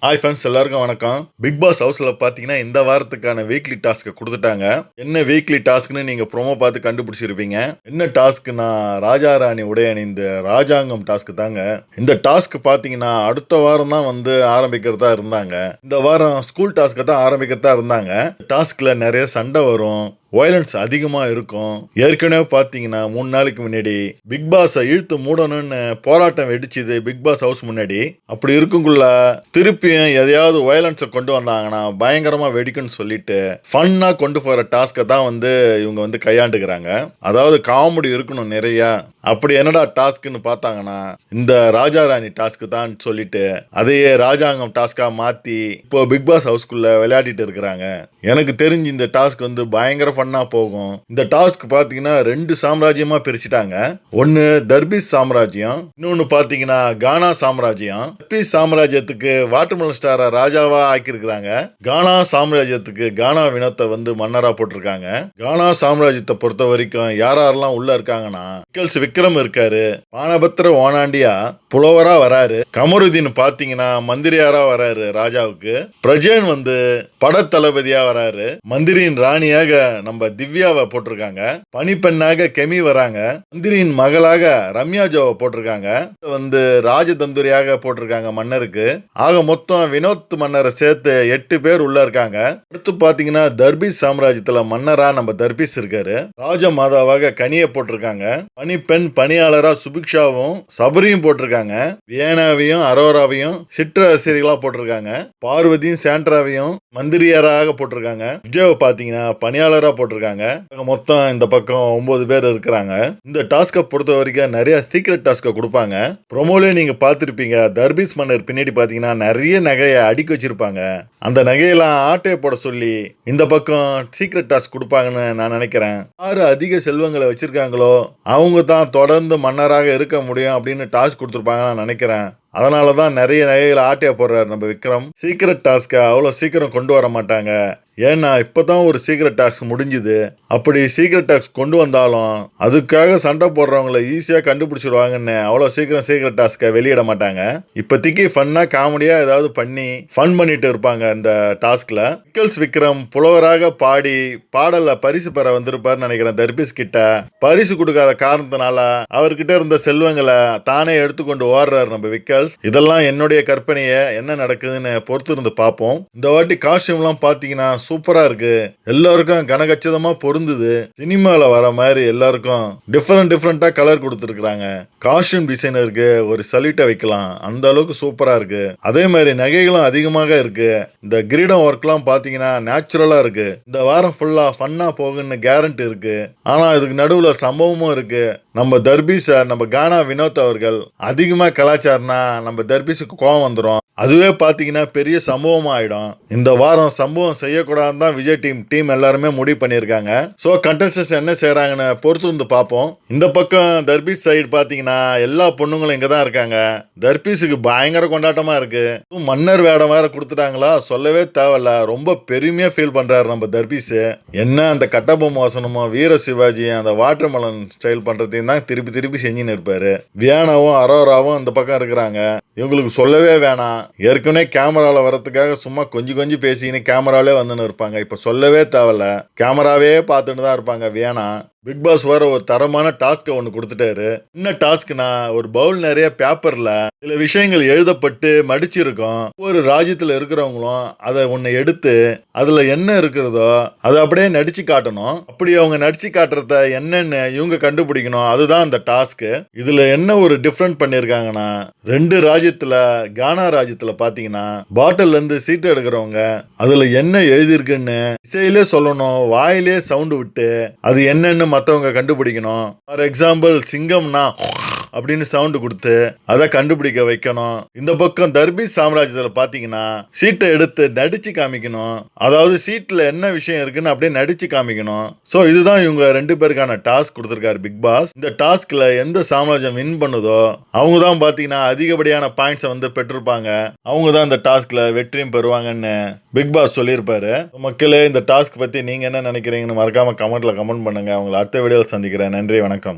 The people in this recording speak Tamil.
ஹாய் ஃப்ரெண்ட்ஸ், எல்லாருக்கும் வணக்கம். பிக் பாஸ் ஹவுஸில் பார்த்தீங்கன்னா இந்த வாரத்துக்கான வீக்லி டாஸ்க்கை கொடுத்துட்டாங்க. என்ன வீக்லி டாஸ்க்னு நீங்கள் ப்ரோமோ பார்த்து கண்டுபிடிச்சிருப்பீங்க. என்ன டாஸ்க்னா ராஜா ராணி உடை அணிந்த ராஜாங்கம் டாஸ்க் தாங்க. இந்த டாஸ்க் பார்த்தீங்கன்னா அடுத்த வாரம் தான் ஆரம்பிக்கிறதா இருந்தாங்க. இந்த வாரம் ஸ்கூல் டாஸ்க்கை தான் ஆரம்பிக்கிறதா இருந்தாங்க. டாஸ்கில் நிறைய சண்டை வரும், வயலன்ஸ் அதிகமாக இருக்கும். ஏற்கனவே பார்த்தீங்கன்னா 3 நாளைக்கு முன்னாடி பிக் பாஸை இழுத்து மூடணும்னு போராட்டம் வெடிச்சுது பிக் பாஸ் ஹவுஸ் முன்னாடி. அப்படி இருக்குங்குள்ள திருப்பியும் எதையாவது வயலன்ஸை கொண்டு வந்தாங்கன்னா பயங்கரமாக வெடிக்குன்னு சொல்லிட்டு ஃபன்னாக கொண்டு போகிற டாஸ்க்கை தான் இவங்க கையாண்டுக்கிறாங்க. அதாவது காமெடி இருக்கணும் நிறையா. அப்படி என்னடா டாஸ்க்னு பார்த்தாங்கன்னா இந்த ராஜா ராணி டாஸ்க் தான் சொல்லிட்டு அதையே ராஜாங்கம் டாஸ்காக மாற்றி இப்போ பிக் பாஸ் ஹவுஸ்குள்ளே விளையாடிட்டு இருக்கிறாங்க. எனக்கு தெரிஞ்சு இந்த டாஸ்க் பயங்கர ஃபன்னா போகும். இந்த டாஸ்க் பார்த்தீங்கன்னா 2 சாம்ராஜ்யமா பிரிச்சுட்டாங்க. ஒன்று தர்பீஸ் சாம்ராஜ்யம், இன்னொன்று பார்த்தீங்கன்னா கானா சாம்ராஜ்யம். தர்பீஸ் சாம்ராஜ்யத்துக்கு வாட்டர்மெலன் ஸ்டாரை ராஜாவா ஆக்கியிருக்கிறாங்க. கானா சாம்ராஜ்யத்துக்கு கானா வினோத்தை மன்னரா போட்டிருக்காங்க. கானா சாம்ராஜ்யத்தை பொறுத்த வரைக்கும் யாரெல்லாம் உள்ள இருக்காங்கன்னா விக்ரம் இருக்காரு, பானபத்திர ஓனாண்டியா புலவரா வராரு, கமருதீன் பார்த்தீங்கன்னா மந்திரியாரா வராரு ராஜாவுக்கு, பிரஜேன் பட தளபதியா வராரு, மந்திரியின் ராணியாக நம்ம திவ்யாவை போட்டிருக்காங்க, பணிப்பெண்ணாக கெமி வராங்க, மந்திரியின் மகளாக ரம்யா ஜோவை போட்டிருக்காங்க, ராஜதந்துரியாக போட்டிருக்காங்க மன்னருக்கு. ஆக மொத்தம் வினோத் மன்னரை சேர்த்து 8 பேர் உள்ள இருக்காங்க. அடுத்து பாத்தீங்கன்னா தர்பீஸ் சாம்ராஜ்யத்துல மன்னரா நம்ம தர்பீஸ் இருக்காரு, ராஜ மாதாவாக கனியை போட்டிருக்காங்க, பணிப்பெண் பணியாளரா சுபிக்ஷாவும் சபரியும் போட்டிருக்காங்க, வியனாவையும் அரோராவையும் சிற்றரசியர்களா போட்டிருக்காங்க, பார்வதியும் சாண்ட்ராவையும் மந்திரியாராக போட்டிருக்காங்க, விஜயாவை பாத்தீங்கன்னா பணியாளரா போட்டிருக்காங்க. மொத்தம் இந்த பக்கம் 9 பேர் இருக்கிறாங்க. இந்த டாஸ்கை பொறுத்த வரைக்கும் நிறைய சீக்ரெட் டாஸ்கை கொடுப்பாங்க. ப்ரோமோலே நீங்க பார்த்திருப்பீங்க. தர்பீஸ் மன்னர் பின்னாடி பாத்தீங்கன்னா நிறைய நகையை அடுக்கி வச்சிருப்பாங்க. அந்த நகையெல்லாம் ஆட்டையை போட சொல்லி இந்த பக்கம் சீக்ரெட் டாஸ்க் கொடுப்பாங்கன்னு நான் நினைக்கிறேன். யாரு அதிக செல்வங்களை வச்சிருக்காங்களோ அவங்க தான் தொடர்ந்து மன்னராக இருக்க முடியும் அப்படின்னு டாஸ்க் கொடுத்துருப்பாங்க நான் நினைக்கிறேன். அதனால தான் நிறைய நகைகளை ஆட்டையை போடுறாரு நம்ம விக்ரம். சீக்ரெட் டாஸ்க்கை அவ்வளோ சீக்கிரம் கொண்டு வர மாட்டாங்க. ஏன்னா இப்போதான் ஒரு சீக்ரெட் டாஸ்க் முடிஞ்சுது. அப்படி சீக்ரெட் டாஸ்க் கொண்டு வந்தாலும் அதுக்காக சண்டை போடுறவங்களை ஈஸியாக கண்டுபிடிச்சிருவாங்கன்னு அவ்வளோ சீக்கிரம் சீக்ரெட் டாஸ்க்கை வெளியிட மாட்டாங்க. இப்போதைக்கு ஃபன்னாக காமெடியாக ஏதாவது பண்ணி ஃபன் பண்ணிட்டு இருப்பாங்க இந்த டாஸ்கில். விக்ரம் புலவராக பாடி பாடலில் பரிசு பெற வந்திருப்பாருன்னு நினைக்கிறேன். தர்பீஸ் கிட்ட பரிசு கொடுக்காத காரணத்தினால அவர்கிட்ட இருந்த செல்வங்களை தானே எடுத்துக்கொண்டு ஓடுறாரு நம்ம விக்கல்ஸ். இதெல்லாம் என்னுடைய கற்பனையை, என்ன நடக்குதுன்னு பொறுத்து இருந்து பார்ப்போம். இந்த வாட்டி காஸ்டியூம்லாம் பார்த்தீங்கன்னா சூப்பரா இருக்கு. எல்லாருக்கும் கனகச்சிதமா பொருந்துது. சினிமால வர மாதிரி எல்லாருக்கும் டிஃபரெண்டா கலர் கொடுத்துருக்காங்க. காஸ்டியூம் டிசைனருக்கு ஒரு சல்யூட்டை வைக்கலாம். அந்த அளவுக்கு சூப்பரா இருக்கு. அதே மாதிரி நகைகளும் அதிகமாக இருக்கு. இந்த கிரீடம் ஒர்க்லாம் பாத்தீங்கன்னா நேச்சுரலா இருக்கு. இந்த வாரம் ஃபுல்லா ஃபன்னா போகுன்னு கேரண்டி இருக்கு. ஆனா இதுக்கு நடுவுல சம்பவமும் இருக்கு. நம்ம தர்பீஸ நம்ம கானா வினோத் அவர்கள் அதிகமா கலாச்சாரம்னா நம்ம தர்பீஸுக்கு கோவம் வந்துடும். அதுவே பாத்தீங்கன்னா பெரிய சம்பவம் ஆயிடும். இந்த வாரம் சம்பவம் செய்யக்கூடாதுன்னு தான் விஜய் டீம் எல்லாருமே முடிவு பண்ணியிருக்காங்க. ஸோ கண்டஸ்டன்ஸ் என்ன செய்யறாங்கன்னு பொறுத்து வந்து பார்ப்போம். இந்த பக்கம் தர்பீஸ் சைடு பாத்தீங்கன்னா எல்லா பொண்ணுங்களும் இங்க தான் இருக்காங்க. தர்பீஸுக்கு பயங்கர கொண்டாட்டமா இருக்கு. மன்னர் வேடம் வேற கொடுத்துட்டாங்களா, சொல்லவே தேவையில்ல. ரொம்ப பெருமையா ஃபீல் பண்றாரு நம்ம தர்பீஸ். என்ன அந்த கட்டபொம்ம வாசனமோ வீர சிவாஜி அந்த வாட்டர்மெலன் ஸ்டைல் பண்றதையும் தான் திருப்பி செஞ்சுன்னு இருப்பாரு. வியானாவும் அரோராவும் இந்த பக்கம் இருக்கிறாங்க. இவங்களுக்கு சொல்லவே வேணாம். ஏற்கனவே கேமரால வரதுக்காக சும்மா கொஞ்சம் பேசின்னு கேமராலே வந்துன்னு இருப்பாங்க. இப்ப சொல்லவே தேவையில்ல, கேமராவே பார்த்துட்டு தான் இருப்பாங்க. வியானா பிக் பாஸ் வேற ஒரு தரமான டாஸ்க் ஒன்று கொடுத்துட்டாரு. என்ன டாஸ்க்னா, ஒரு பவுல் நிறைய பேப்பர்ல சில விஷயங்கள் எழுதப்பட்டு மடிச்சிருக்கும். ஒரு ராஜ்யத்துல இருக்கிறவங்களும் அதை ஒன்னு எடுத்து அதுல என்ன இருக்கிறதோ அதை அப்படியே நடிச்சு காட்டணும். அப்படி அவங்க நடிச்சு காட்டுறத என்னன்னு இவங்க கண்டுபிடிக்கணும். அதுதான் அந்த டாஸ்க். இதுல என்ன ஒரு டிஃப்ரெண்ட் பண்ணிருக்காங்கன்னா, 2 ராஜ்யத்துல கானா ராஜ்யத்துல பாத்தீங்கன்னா பாட்டில் இருந்து சீட்டு எடுக்கிறவங்க அதுல என்ன எழுதியிருக்குன்னு இசையிலே சொல்லணும், வாயிலே சவுண்டு விட்டு அது என்னன்னு மற்றவங்க கண்டுபிடிக்கணும். ஃபார் எக்ஸாம்பிள் சிங்கம்னா அப்படின்னு சவுண்டு கொடுத்து அதை கண்டுபிடிக்க வைக்கணும். இந்த பக்கம் தர்பீஸ் சாம்ராஜ்யத்தில் பார்த்தீங்கன்னா சீட்டை எடுத்து நடிச்சு காமிக்கணும். அதாவது சீட்டில் என்ன விஷயம் இருக்குன்னு அப்படியே நடிச்சு காமிக்கணும். ஸோ இதுதான் இவங்க 2 பேருக்கான டாஸ்க் கொடுத்துருக்காரு பிக் பாஸ். இந்த டாஸ்க்ல எந்த சாம்ராஜ்யம் வின் பண்ணுதோ அவங்க தான் பார்த்தீங்கன்னா அதிகப்படியான பாயிண்ட்ஸை பெற்றிருப்பாங்க. அவங்க தான் இந்த டாஸ்க்ல வெற்றியும் பெறுவாங்கன்னு பிக் பாஸ் சொல்லியிருப்பாரு. மக்களே, இந்த டாஸ்க் பற்றி நீங்கள் என்ன நினைக்கிறீங்கன்னு மறக்காம கமெண்ட்ல கமெண்ட் பண்ணுங்க. அவங்களை அடுத்த வீடியோவில் சந்திக்கிறேன். நன்றி, வணக்கம்.